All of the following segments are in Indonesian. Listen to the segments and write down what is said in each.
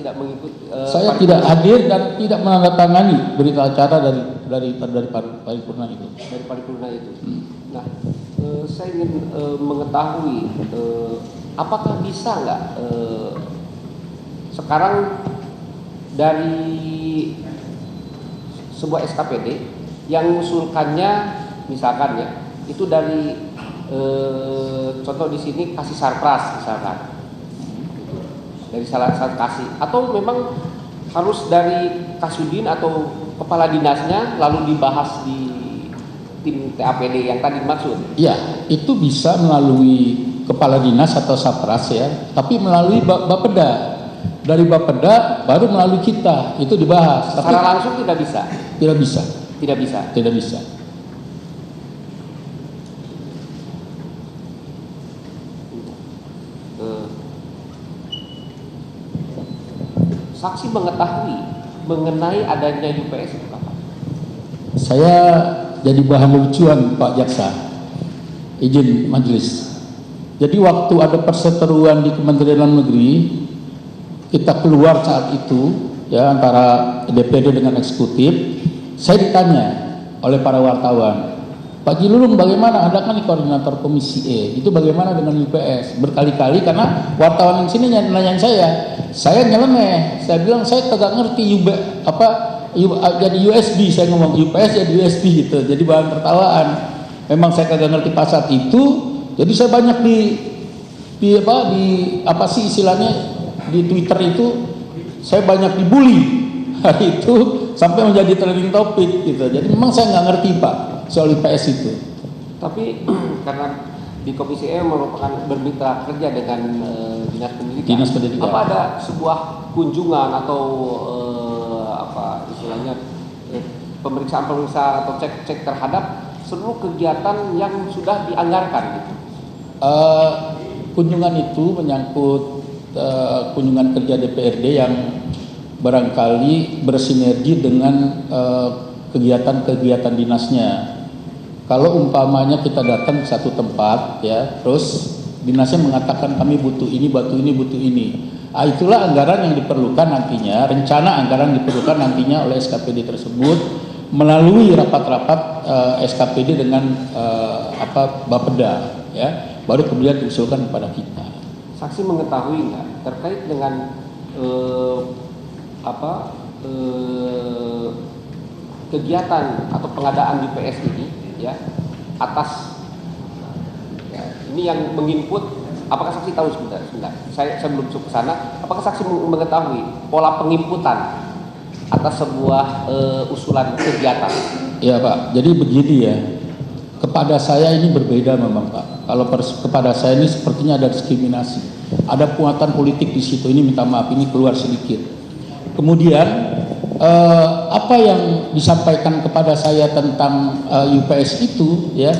tidak mengikuti. Saya tidak hadir dan tidak menandatangani berita acara dari paripurna itu. Dari paripurna itu. Nah, saya ingin mengetahui apakah bisa nggak sekarang dari sebuah SKPD yang mengusulkannya misalkan ya itu dari contoh di sini kasih sarpras misalkan dari salah satu kasih, atau memang harus dari Kasudin atau kepala dinasnya lalu dibahas di tim TAPD yang tadi maksud? Iya, itu bisa melalui kepala dinas atau sapras ya, tapi melalui Bapeda. Dari Bapeda baru melalui kita itu dibahas. Secara langsung tidak bisa. Tidak bisa. Tidak bisa. Tidak bisa. Saksi mengetahui mengenai adanya UPS itu kapan? Saya jadi bahan lucuan Pak Jaksa. Izin majelis. Jadi waktu ada perseteruan di Kementerian Dalam Negeri, kita keluar saat itu ya antara DPD dengan eksekutif, saya ditanya oleh para wartawan, Pak Jilulung bagaimana, ada kan di koordinator komisi E, itu bagaimana dengan UPS? Berkali-kali karena wartawan yang sini nanyain saya nyeleneh, saya bilang saya kagak ngerti jadi USB, saya ngomong UPS jadi USB gitu, jadi bahan tertawaan. Memang saya kagak ngerti pasal itu, jadi saya banyak di istilahnya di Twitter itu saya banyak dibully hari itu sampai menjadi trending topik gitu. Jadi memang saya nggak ngerti Pak soal IPS itu. Tapi karena di Komisi E merupakan bermitra kerja dengan Dinas Pendidikan. Dinas Pendidikan. Apa ada sebuah kunjungan atau pemeriksaan atau cek terhadap seluruh kegiatan yang sudah dianggarkan gitu? Kunjungan itu menyangkut kunjungan kerja DPRD yang barangkali bersinergi dengan kegiatan-kegiatan dinasnya. Kalau umpamanya kita datang ke satu tempat ya, terus dinasnya mengatakan kami butuh ini, butuh ini. Itulah anggaran yang diperlukan nantinya, rencana anggaran diperlukan nantinya oleh SKPD tersebut melalui rapat-rapat SKPD dengan Bapeda ya, baru kemudian diusulkan kepada kita. Saksi mengetahui nggak terkait dengan kegiatan atau pengadaan UPS ini ya atas ya, ini yang menginput, apakah saksi tahu sebentar saya belum masuk ke sana, apakah saksi mengetahui pola penginputan atas sebuah usulan kegiatan? Iya Pak, jadi begini ya, kepada saya ini berbeda memang Pak. Kalau kepada saya ini sepertinya ada diskriminasi, ada muatan politik di situ. Ini minta maaf, ini keluar sedikit. Kemudian apa yang disampaikan kepada saya tentang UPS itu ya,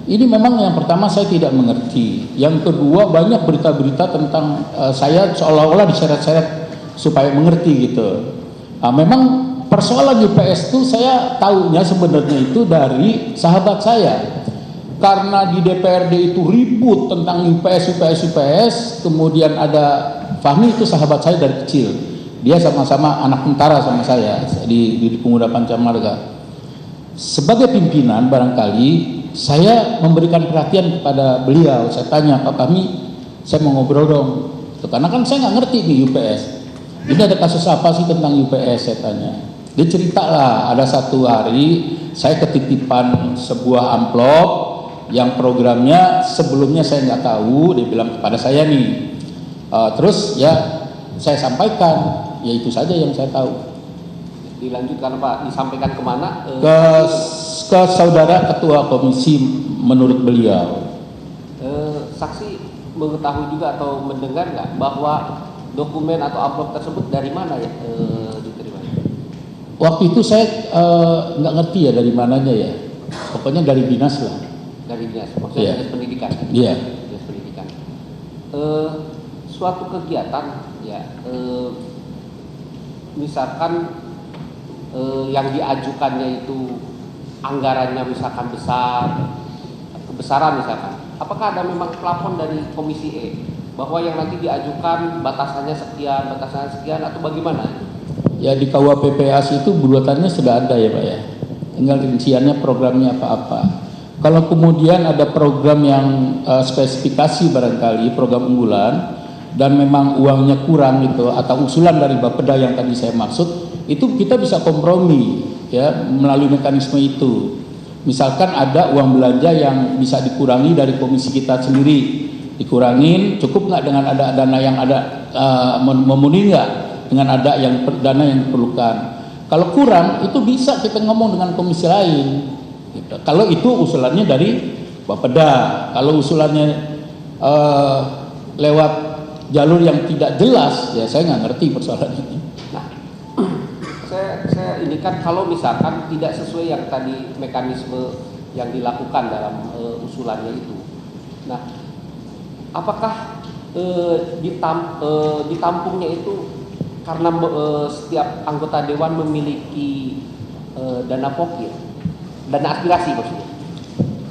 ini memang yang pertama saya tidak mengerti. Yang kedua banyak berita-berita tentang saya seolah-olah diseret-seret supaya mengerti gitu. Memang persoalan UPS itu saya tahunya sebenarnya itu dari sahabat saya. Karena di DPRD itu ribut tentang UPS, kemudian ada Fahmi itu sahabat saya dari kecil. Dia sama-sama anak tentara sama saya di Pemuda Pancamarga. Sebagai pimpinan barangkali saya memberikan perhatian kepada beliau. Saya tanya, Pak Fahmi, saya mau ngobrol dong. Karena kan saya nggak ngerti di UPS. Ini ada kasus apa sih tentang UPS, saya tanya. Dia cerita lah, ada satu hari saya ketitipan sebuah amplop yang programnya sebelumnya saya nggak tahu, dia bilang kepada saya nih. Terus ya saya sampaikan, ya itu saja yang saya tahu. Dilanjutkan Pak, disampaikan kemana? Ke saudara ketua komisi menurut beliau. Saksi mengetahui juga atau mendengar nggak bahwa dokumen atau amplop tersebut dari mana ya diterima? Waktu itu saya nggak ngerti ya dari mananya ya, pokoknya dari dinas lah. Dari dinas, maksudnya dinas pendidikan. Iya. Dinas pendidikan. Suatu kegiatan ya, misalkan yang diajukannya itu anggarannya misalkan kebesaran misalkan, apakah ada memang plafon dari Komisi E bahwa yang nanti diajukan batasannya sekian atau bagaimana? Ya di KUHP-PAS itu buatannya sudah ada ya Pak ya. Tinggal rinciannya programnya apa-apa. Kalau kemudian ada program yang spesifikasi barangkali program unggulan dan memang uangnya kurang gitu atau usulan dari Bapeda yang tadi saya maksud, itu kita bisa kompromi ya melalui mekanisme itu. Misalkan ada uang belanja yang bisa dikurangi dari komisi kita sendiri, dikurangin, cukup nggak dengan ada dana yang ada memenuhi nggak dengan ada yang dana yang diperlukan. Kalau kurang itu bisa kita ngomong dengan komisi lain. Gitu. Kalau itu usulannya dari Bapeda, kalau usulannya lewat jalur yang tidak jelas, ya saya nggak ngerti persoalan ini. Nah, saya ini kan kalau misalkan tidak sesuai yang tadi mekanisme yang dilakukan dalam usulannya itu, nah, apakah ditampungnya itu karena setiap anggota dewan memiliki dana pokir, dana aspirasi maksudnya?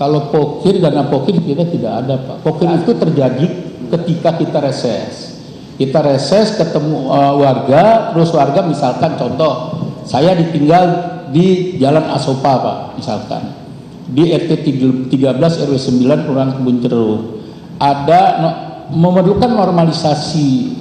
Kalau pokir, dana pokir kita tidak ada Pak. Pokir itu terjadi ketika kita reses. Kita reses ketemu warga, terus warga misalkan contoh, saya ditinggal di Jalan Asopa Pak, misalkan di RT 13 RW 9 Kelurahan Kebun Ceruk. Ada memerlukan normalisasi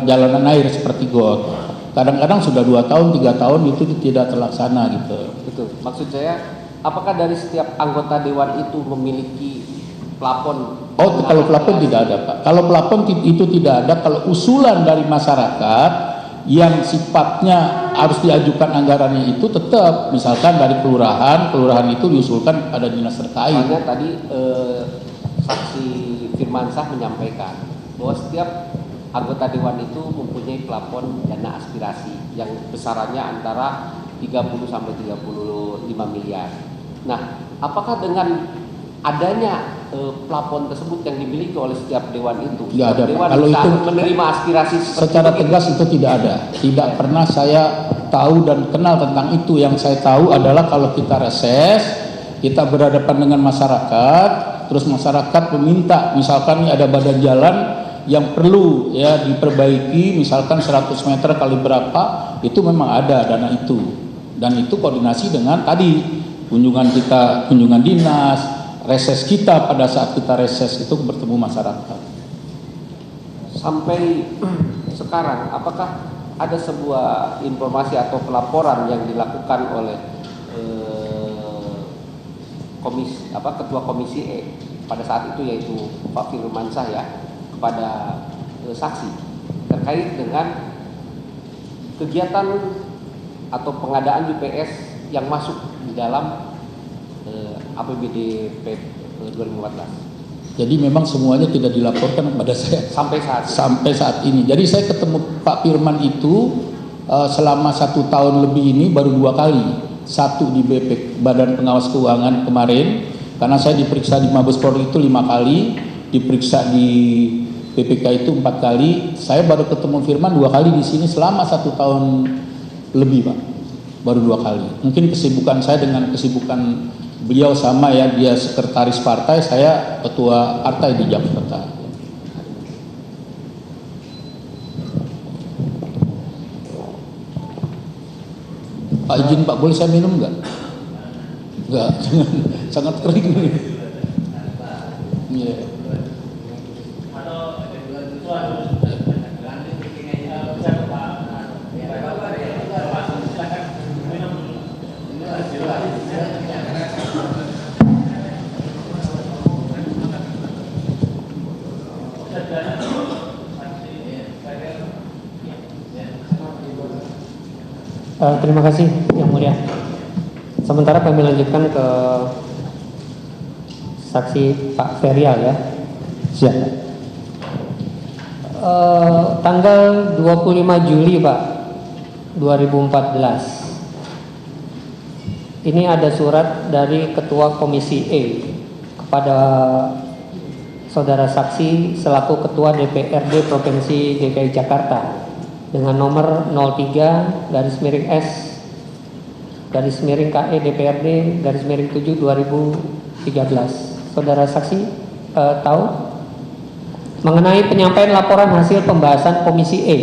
jalanan air seperti got. Kadang-kadang sudah 2 tahun, 3 tahun itu tidak terlaksana gitu. Betul. Maksud saya, apakah dari setiap anggota dewan itu memiliki plafon? Oh, kalau plafon tidak ada Pak. Kalau plafon itu tidak ada. Kalau usulan dari masyarakat yang sifatnya harus diajukan anggarannya itu tetap, misalkan dari kelurahan itu diusulkan pada dinas terkait. Soalnya tadi saksi Firmansyah menyampaikan bahwa setiap anggota dewan itu mempunyai plafon dana aspirasi yang besarannya antara 30 sampai 35 miliar. Nah, apakah dengan adanya plafon tersebut yang dimiliki oleh setiap dewan itu, tidak ada, dewan kalau itu menerima aspirasi secara tegas itu tidak ada. Tidak pernah saya tahu dan kenal tentang itu. Yang saya tahu adalah kalau kita reses, kita berhadapan dengan masyarakat, terus masyarakat meminta, misalkan ada badan jalan yang perlu ya diperbaiki, misalkan 100 meter kali berapa, itu memang ada dana itu. Dan itu koordinasi dengan tadi kunjungan dinas, reses kita pada saat kita reses itu bertemu masyarakat. Sampai sekarang, apakah ada sebuah informasi atau pelaporan yang dilakukan oleh ketua komisi E pada saat itu, yaitu Pak Firmansyah ya, kepada saksi terkait dengan kegiatan atau pengadaan UPS yang masuk di dalam APBD 2014. Jadi memang semuanya tidak dilaporkan kepada saya sampai saat ini. Jadi saya ketemu Pak Firman itu selama 1 tahun lebih ini baru 2 kali. Satu di BP Badan Pengawas Keuangan kemarin, karena saya diperiksa di Mabes Polri itu 5 kali, diperiksa di BPK itu 4 kali. Saya baru ketemu Firman 2 kali di sini selama 1 tahun lebih Pak, baru 2 kali. Mungkin kesibukan saya dengan kesibukan beliau sama ya, dia sekretaris partai, saya ketua partai di Jakarta. Pak izin Pak, boleh saya minum nggak? Nggak, sangat kering nih. Yeah. Terima kasih Yang Mulia. Sementara kami lanjutkan ke saksi Pak Ferial ya. Siap. Tanggal 25 Juli Pak 2014. Ini ada surat dari Ketua Komisi E kepada saudara saksi selaku Ketua DPRD Provinsi DKI Jakarta dengan nomor 03-S-KE DPRD -7 2013. Saudara saksi tahu? mengenai penyampaian laporan hasil pembahasan Komisi E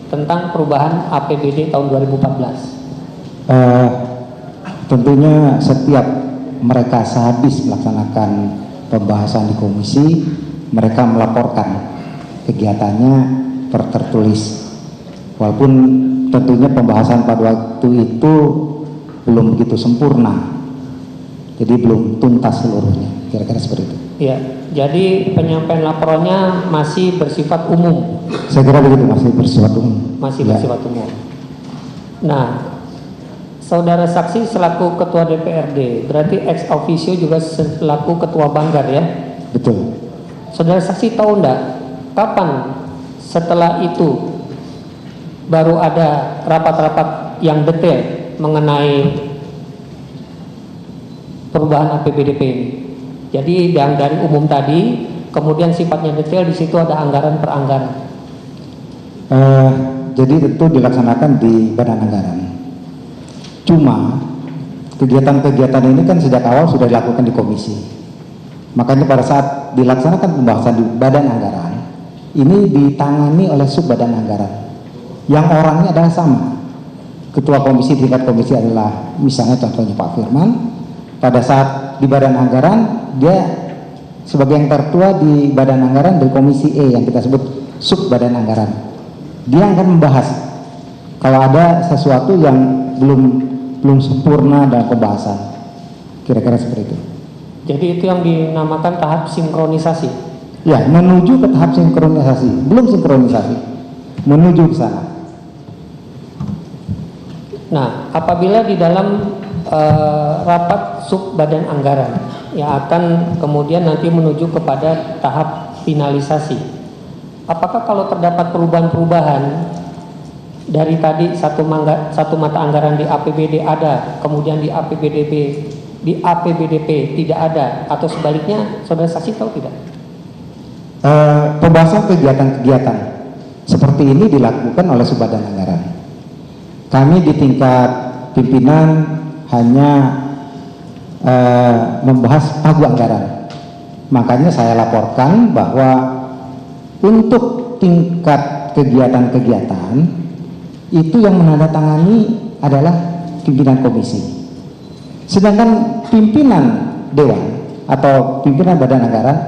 tentang perubahan APBD tahun 2014. Tentunya setiap mereka sehabis melaksanakan pembahasan di komisi, mereka melaporkan kegiatannya tertulis. Walaupun tentunya pembahasan pada waktu itu belum begitu sempurna, jadi belum tuntas seluruhnya, kira-kira seperti itu. Ya, jadi penyampaian laporannya masih bersifat umum. Saya kira begitu, masih bersifat umum. Masih Ya. bersifat umum. Nah, saudara saksi selaku ketua DPRD, berarti ex officio juga selaku ketua Banggar ya? Betul. Saudara saksi tahu enggak kapan setelah itu baru ada rapat-rapat yang detail mengenai perubahan APBDP ini? Jadi yang dari umum tadi, kemudian sifatnya detail, di situ ada anggaran per anggaran. Jadi itu dilaksanakan di Badan Anggaran. Cuma kegiatan-kegiatan ini kan sejak awal sudah dilakukan di komisi. Makanya pada saat dilaksanakan pembahasan di Badan Anggaran, ini ditangani oleh sub Badan Anggaran, yang orangnya adalah sama. Ketua komisi tingkat komisi adalah misalnya contohnya Pak Firman. Pada saat di Badan Anggaran, dia sebagai yang tertua di Badan Anggaran dari Komisi E yang kita sebut sub Badan Anggaran. Dia akan membahas kalau ada sesuatu yang belum sempurna dalam pembahasan, kira-kira seperti itu. Jadi itu yang dinamakan tahap sinkronisasi. Ya, menuju ke tahap sinkronisasi, belum sinkronisasi, menuju ke sana. Nah, apabila di dalam rapat sub Badan Anggaran yang akan kemudian nanti menuju kepada tahap finalisasi, apakah kalau terdapat perubahan-perubahan dari tadi satu mata anggaran di APBD ada, kemudian di APBDP tidak ada, atau sebaliknya, saudara saksi tahu tidak? Pembahasan kegiatan-kegiatan seperti ini dilakukan oleh sub Badan Anggaran. Kami di tingkat pimpinan hanya membahas pagu anggaran. Makanya saya laporkan bahwa untuk tingkat kegiatan-kegiatan itu yang menandatangani adalah pimpinan komisi. Sedangkan pimpinan dewan atau pimpinan Badan Anggaran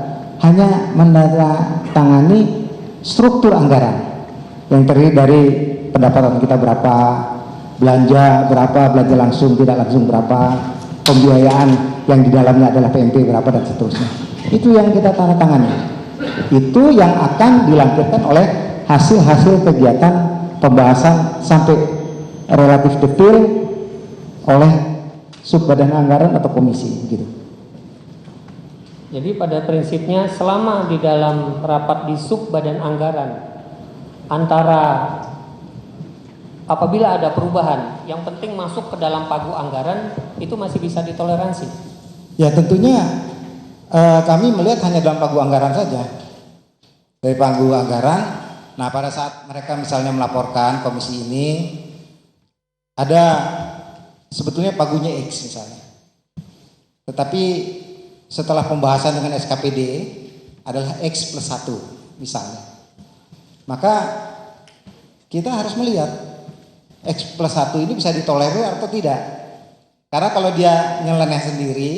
hanya menandatangani struktur anggaran yang terdiri dari pendapatan kita berapa, belanja berapa, belanja langsung tidak langsung berapa, pembiayaan yang di dalamnya adalah PMP berapa dan seterusnya. Itu yang kita tanda tangani. Itu yang akan dilampirkan oleh hasil-hasil kegiatan pembahasan sampai relatif detail oleh sub Badan Anggaran atau komisi gitu. Jadi pada prinsipnya selama di dalam rapat di sub Badan Anggaran antara apabila ada perubahan yang penting masuk ke dalam pagu anggaran, itu masih bisa ditoleransi. Ya tentunya kami melihat hanya dalam pagu anggaran saja. Dari pagu anggaran, nah pada saat mereka misalnya melaporkan komisi ini ada sebetulnya pagunya X misalnya. Tetapi setelah pembahasan dengan SKPD adalah X plus 1 misalnya. Maka kita harus melihat X plus 1 ini bisa ditolerir atau tidak. Karena kalau dia nyeleneh sendiri,